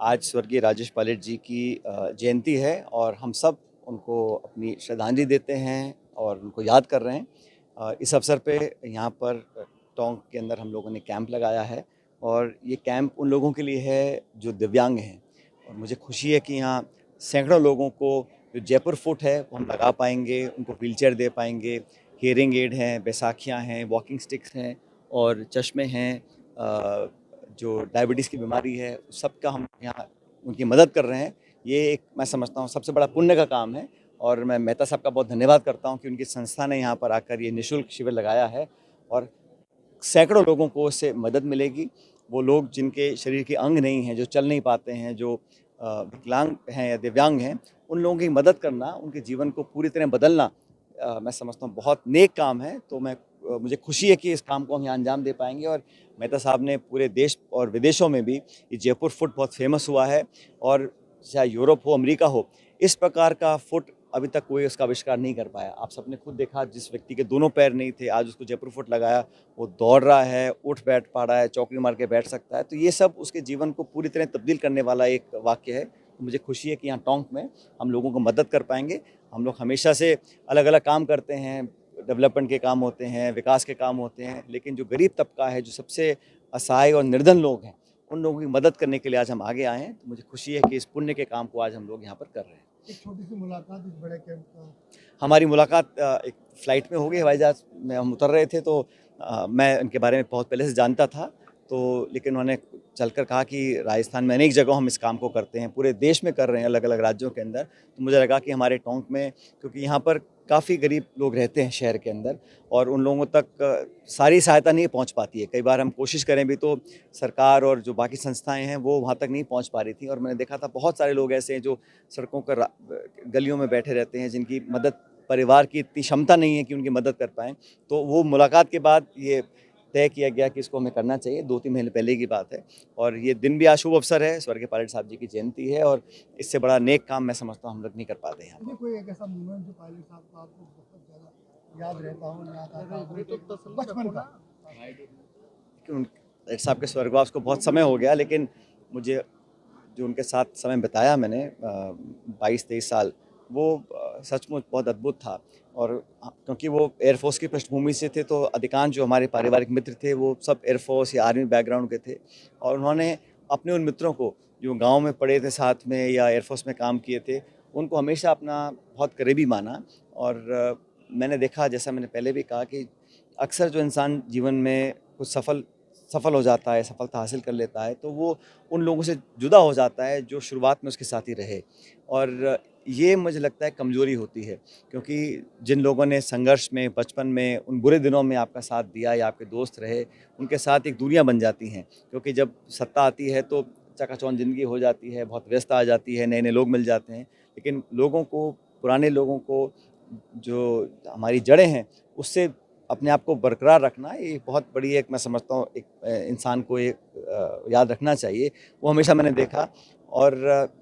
आज स्वर्गीय राजेश पायलट जी की जयंती है और हम सब उनको अपनी श्रद्धांजलि देते हैं और उनको याद कर रहे हैं। इस अवसर पे यहाँ पर टोंक के अंदर हम लोगों ने कैंप लगाया है और ये कैंप उन लोगों के लिए है जो दिव्यांग हैं। और मुझे खुशी है कि यहाँ सैकड़ों लोगों को जो जयपुर फुट है वो हम लगा पाएंगे, उनको व्हीलचेयर दे पाएंगे। हियरिंग एड हैं, बैसाखियाँ हैं, वॉकिंग स्टिक्स हैं और चश्मे हैं। जो डायबिटीज़ की बीमारी है सबका हम यहाँ उनकी मदद कर रहे हैं। ये एक मैं समझता हूँ सबसे बड़ा पुण्य का काम है और मैं मेहता साहब का बहुत धन्यवाद करता हूँ कि उनकी संस्था ने यहाँ पर आकर ये निःशुल्क शिविर लगाया है और सैकड़ों लोगों को इससे मदद मिलेगी। वो लोग जिनके शरीर के अंग नहीं हैं, जो चल नहीं पाते हैं, जो विकलांग हैं या दिव्यांग हैं, उन लोगों की मदद करना, उनके जीवन को पूरी तरह बदलना मैं समझता हूँ बहुत नेक काम है। तो मुझे खुशी है कि इस काम को हम यहाँ अंजाम दे पाएंगे और मेहता साहब ने पूरे देश और विदेशों में भी ये जयपुर फुट बहुत फेमस हुआ है और चाहे यूरोप हो, अमेरिका हो, इस प्रकार का फुट अभी तक कोई उसका आविष्कार नहीं कर पाया। आप सबने खुद देखा, जिस व्यक्ति के दोनों पैर नहीं थे, आज उसको जयपुर फुट लगाया, वो दौड़ रहा है, उठ बैठ पा रहा है, चौकड़ी मार के बैठ सकता है। तो ये सब उसके जीवन को पूरी तरह तब्दील करने वाला एक वाक्य है। तो मुझे खुशी है कि यहाँ टोंक में हम लोगों को मदद कर पाएंगे। हम लोग हमेशा से अलग अलग काम करते हैं, डेवलपमेंट के काम होते हैं, विकास के काम होते हैं, लेकिन जो गरीब तबका है, जो सबसे असहाय और निर्धन लोग हैं, उन लोगों की मदद करने के लिए आज हम आगे आए हैं। तो मुझे खुशी है कि इस पुण्य के काम को आज हम लोग यहाँ पर कर रहे हैं। एक छोटी सी मुलाकात इस बड़े कैंप का। हमारी मुलाकात एक फ़्लाइट में हो गई, हवाई जहाज़ में हम उतर रहे थे। तो मैं उनके बारे में बहुत पहले से जानता था, तो लेकिन उन्होंने चलकर कहा कि राजस्थान में अनेक जगहों हम इस काम को करते हैं, पूरे देश में कर रहे हैं, अलग अलग राज्यों के अंदर। तो मुझे लगा कि हमारे टोंक में, क्योंकि यहाँ पर काफ़ी गरीब लोग रहते हैं शहर के अंदर और उन लोगों तक सारी सहायता नहीं पहुँच पाती है। कई बार हम कोशिश करें भी तो सरकार और जो बाकी संस्थाएं हैं वो वहाँ तक नहीं पहुँच पा रही थी और मैंने देखा था बहुत सारे लोग ऐसे हैं जो सड़कों पर गलियों में बैठे रहते हैं, जिनकी मदद परिवार की इतनी क्षमता नहीं है कि उनकी मदद कर पाएँ। तो वो मुलाकात के बाद ये तय किया गया कि इसको हमें करना चाहिए। 2-3 महीने पहले की बात है और ये दिन भी आज शुभ अवसर है, स्वर्गीय पायलट साहब जी की जयंती है और इससे बड़ा नेक काम मैं समझता हूँ हम लोग नहीं कर पाते यहाँ। मुझे कोई एक ऐसा मोमेंट जो पायलट साहब का आपको बहुत ज़्यादा याद रहता हो, याद आता हो बचपन का? कि उन पायलट साहब के स्वर्गवास को बहुत समय हो गया, लेकिन मुझे जो उनके साथ समय बिताया मैंने 22-23 साल, वो सचमुच बहुत अद्भुत था। और क्योंकि वो एयरफोर्स की पृष्ठभूमि से थे, तो अधिकांश जो हमारे पारिवारिक मित्र थे वो सब एयरफोर्स या आर्मी बैकग्राउंड के थे और उन्होंने अपने उन मित्रों को जो गांव में पढ़े थे साथ में या एयरफोर्स में काम किए थे, उनको हमेशा अपना बहुत करीबी माना। और मैंने देखा, जैसा मैंने पहले भी कहा, कि अक्सर जो इंसान जीवन में कुछ सफल हो जाता है, सफलता हासिल कर लेता है, तो वो उन लोगों से जुदा हो जाता है जो शुरुआत में उसके साथ ही रहे। और ये मुझे लगता है कमज़ोरी होती है, क्योंकि जिन लोगों ने संघर्ष में, बचपन में, उन बुरे दिनों में आपका साथ दिया या आपके दोस्त रहे, उनके साथ एक दूरियां बन जाती हैं। क्योंकि जब सत्ता आती है तो चकाचौंध ज़िंदगी हो जाती है, बहुत व्यस्त आ जाती है, नए नए लोग मिल जाते हैं। लेकिन लोगों को, पुराने लोगों को, जो हमारी जड़ें हैं, उससे अपने आप को बरकरार रखना, ये बहुत बड़ी एक, मैं समझता हूँ, एक इंसान को एक याद रखना चाहिए। वो हमेशा मैंने देखा और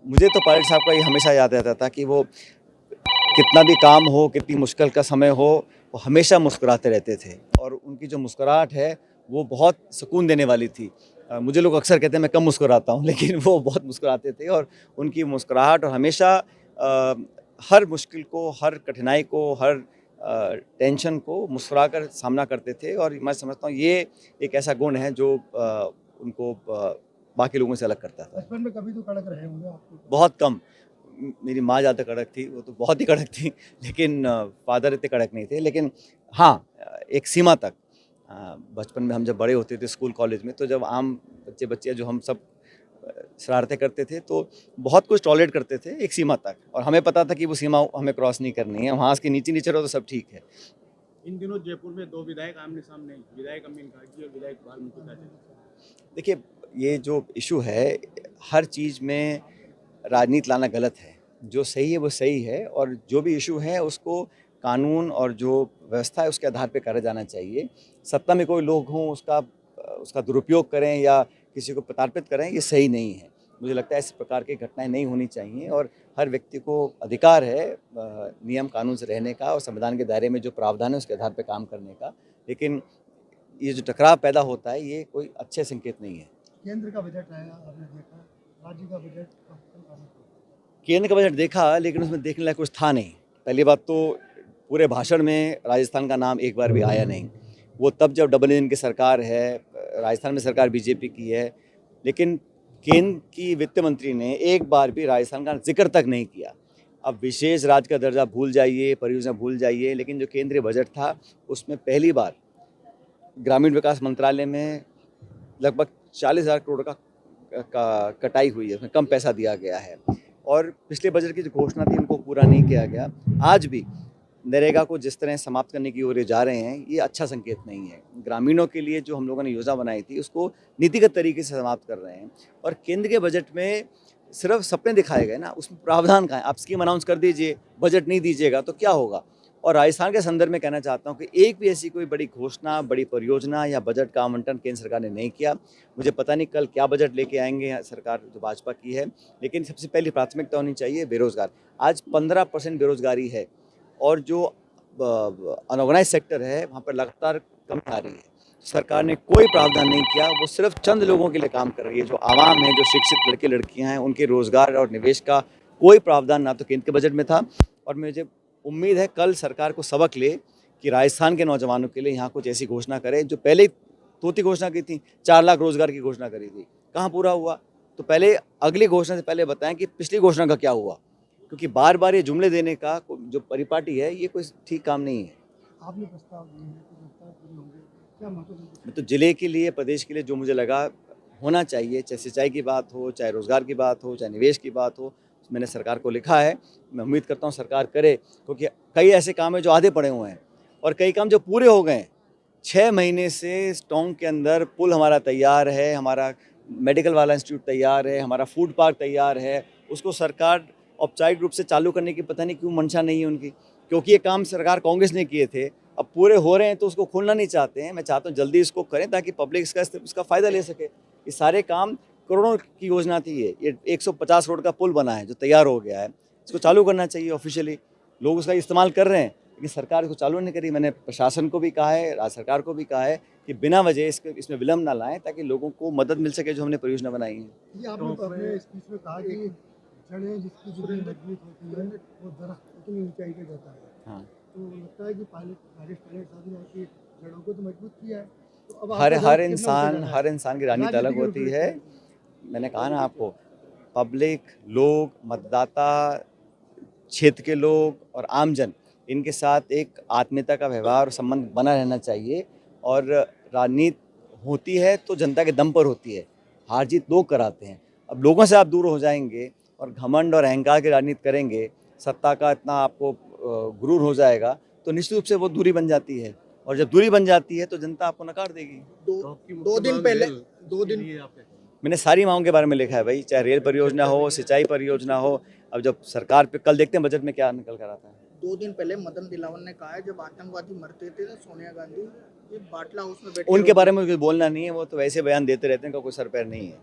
मुझे तो पायलट साहब का ये हमेशा याद रहता था कि वो कितना भी काम हो, कितनी मुश्किल का समय हो, वो हमेशा मुस्कुराते रहते थे और उनकी जो मुस्कुराहट है वो बहुत सुकून देने वाली थी। मुझे लोग अक्सर कहते हैं मैं कम मुस्कुराता हूँ, लेकिन वो बहुत मुस्कुराते थे और उनकी मुस्कुराहट और हमेशा हर मुश्किल को, हर कठिनाई को, हर टेंशन को मुस्कुराकर सामना करते थे। और मैं समझता हूँ ये एक ऐसा गुण है जो उनको बाकी लोगों से अलग करता था। बचपन में कभी तो कड़क रहे होंगे आपको? बहुत कम। मेरी माँ ज़्यादा कड़क थी, वो तो बहुत ही कड़क थी, लेकिन फ़ादर इतने कड़क नहीं थे। लेकिन हाँ, एक सीमा तक। बचपन में हम जब बड़े होते थे स्कूल कॉलेज में, तो जब आम बच्चे जो हम सब शरारतें करते थे, तो बहुत कुछ टॉलरेट करते थे एक सीमा तक, और हमें पता था कि वो सीमा हमें क्रॉस नहीं करनी है। वहाँ के नीचे रहो तो सब ठीक है। इन दिनों जयपुर में 2 विधायक आमने-सामने हैं, विधायक अमीन खाड़की और विधायक वाल्मीकि ताजे। देखिए, ये जो इशू है, हर चीज़ में राजनीति लाना गलत है। जो सही है वो सही है और जो भी इशू है उसको कानून और जो व्यवस्था है उसके आधार पे करा जाना चाहिए। सत्ता में कोई लोग हों, उसका दुरुपयोग करें या किसी को प्रताड़ित करें, ये सही नहीं है। मुझे लगता है इस प्रकार की घटनाएं नहीं होनी चाहिए और हर व्यक्ति को अधिकार है नियम कानून से रहने का और संविधान के दायरे में जो प्रावधान है उसके आधार पर काम करने का। लेकिन ये जो टकराव पैदा होता है, ये कोई अच्छे संकेत नहीं है। केंद्र का बजट आया, आपने देखा? राज्य का बजट कम करना चाहिए। केंद्र का बजट देखा, लेकिन उसमें देखने लायक कुछ था नहीं। पहली बात तो पूरे भाषण में राजस्थान का नाम एक बार भी आया नहीं। वो तब जब डबल इंजन की सरकार है, राजस्थान में सरकार बीजेपी की है, लेकिन केंद्र की वित्त मंत्री ने एक बार भी राजस्थान का जिक्र तक नहीं किया। अब विशेष राज्य का दर्जा भूल जाइए, परियोजना भूल जाइए, लेकिन जो केंद्रीय बजट था उसमें पहली बार ग्रामीण विकास मंत्रालय में लगभग 40,000 करोड़ का कटाई हुई है, उसमें कम पैसा दिया गया है। और पिछले बजट की जो घोषणा थी उनको पूरा नहीं किया गया। आज भी नरेगा को जिस तरह समाप्त करने की ओर ये जा रहे हैं, ये अच्छा संकेत नहीं है। ग्रामीणों के लिए जो हम लोगों ने योजना बनाई थी उसको नीतिगत तरीके से समाप्त कर रहे हैं। और केंद्र के बजट में सिर्फ सपने दिखाए गए ना, उसमें प्रावधान कहाँ है? आप स्कीम अनाउंस कर दीजिए, बजट नहीं दीजिएगा तो क्या होगा? और राजस्थान के संदर्भ में कहना चाहता हूँ कि एक भी ऐसी कोई बड़ी घोषणा, बड़ी परियोजना या बजट का आवंटन केंद्र सरकार ने नहीं किया। मुझे पता नहीं कल क्या बजट लेके आएंगे सरकार जो भाजपा की है, लेकिन सबसे पहली प्राथमिकता होनी चाहिए बेरोजगार। आज 15% बेरोजगारी है और जो अनऑर्गेनाइज सेक्टर है वहाँ पर लगातार कमी आ रही है। सरकार ने कोई प्रावधान नहीं किया, वो सिर्फ चंद लोगों के लिए काम कर रही है। जो आवाम है, जो शिक्षित लड़के लड़कियाँ हैं, उनके रोजगार और निवेश का कोई प्रावधान ना तो केंद्र के बजट में था। और मुझे उम्मीद है कल सरकार को सबक ले कि राजस्थान के नौजवानों के लिए यहाँ कुछ ऐसी घोषणा करे जो पहले तोती घोषणा की थी, 4 लाख रोजगार की घोषणा करी थी, कहाँ पूरा हुआ? तो पहले अगली घोषणा से पहले बताएं कि पिछली घोषणा का क्या हुआ, क्योंकि बार बार ये जुमले देने का जो परिपाटी है ये कोई ठीक काम नहीं है। आपने प्रस्ताव दिए हैं कि प्रस्ताव पूरे होंगे, क्या महत्वपूर्ण? तो जिले के लिए, प्रदेश के लिए जो मुझे लगा होना चाहिए, चाहे सिंचाई की बात हो, चाहे रोजगार की बात हो, चाहे निवेश की बात हो, मैंने सरकार को लिखा है। मैं उम्मीद करता हूँ सरकार करे, क्योंकि कई ऐसे काम हैं जो आधे पड़े हुए हैं और कई काम जो पूरे हो गए हैं। 6 महीने से टोंक के अंदर पुल हमारा तैयार है, हमारा मेडिकल वाला इंस्टीट्यूट तैयार है, हमारा फूड पार्क तैयार है। उसको सरकार औपचारिक रूप से चालू करने की पता नहीं क्यों मंशा नहीं है उनकी, क्योंकि ये काम सरकार कांग्रेस ने किए थे। अब पूरे हो रहे हैं तो उसको खोलना नहीं चाहते हैं। मैं चाहता हूँ जल्दी इसको करें ताकि पब्लिक इसका फ़ायदा ले सके। ये सारे काम करोड़ों की योजना थी। ये 150 करोड़ का पुल बना है जो तैयार हो गया है, इसको चालू करना चाहिए ऑफिशियली। लोग उसका इस्तेमाल कर रहे हैं, लेकिन सरकार इसको चालू नहीं करी। मैंने प्रशासन को भी कहा है, राज्य सरकार को भी कहा है कि बिना वजह इसमें विलम्ब ना लाएं, ताकि लोगों को मदद मिल सके जो हमने परियोजना बनाई है। ये आपने तो अपने स्पीच में कहा कि जड़ें जिसकी जितनी मजबूत होती है वो दरख्त उतनी ऊंचाई पे जाता है। हाँ, तो लगता है कि राजेश पायलट साहब ने आपकी जड़ों को तो मजबूत किया है, तो अब हर आपका हर दरख्त कितना ऊंचा जाना है? हर इंसान की राजनीति अलग राजनीति के होती रूप है। में। मैंने कहा ना आपको, पब्लिक, लोग, मतदाता, क्षेत्र के लोग और आमजन, इनके साथ एक आत्मीयता का व्यवहार और संबंध बना रहना चाहिए। और राजनीति होती है तो जनता के दम पर होती है, हार जीत लोग कराते हैं। अब लोगों से आप दूर हो जाएंगे और घमंड और अहंकार की राजनीति करेंगे, सत्ता का इतना आपको गुरूर हो जाएगा, तो निश्चित रूप से वो दूरी बन जाती है। और जब दूरी बन जाती है तो जनता आपको नकार देगी। दो दिन पहले 2 दिन मैंने सारी मांगों के बारे में लिखा है भाई, चाहे रेल परियोजना हो, सिंचाई परियोजना हो। अब जब सरकार पे कल देखते हैं बजट में क्या निकल कर आता है। 2 दिन पहले मदन दिलावर ने कहा है जब आतंकवादी मरते थे तो सोनिया गांधी ये बाटला हाउस में बैठे उनके बारे में कुछ बोलना नहीं है, वो तो वैसे बयान देते रहते हैं, उनका कोई सर पैर नहीं है।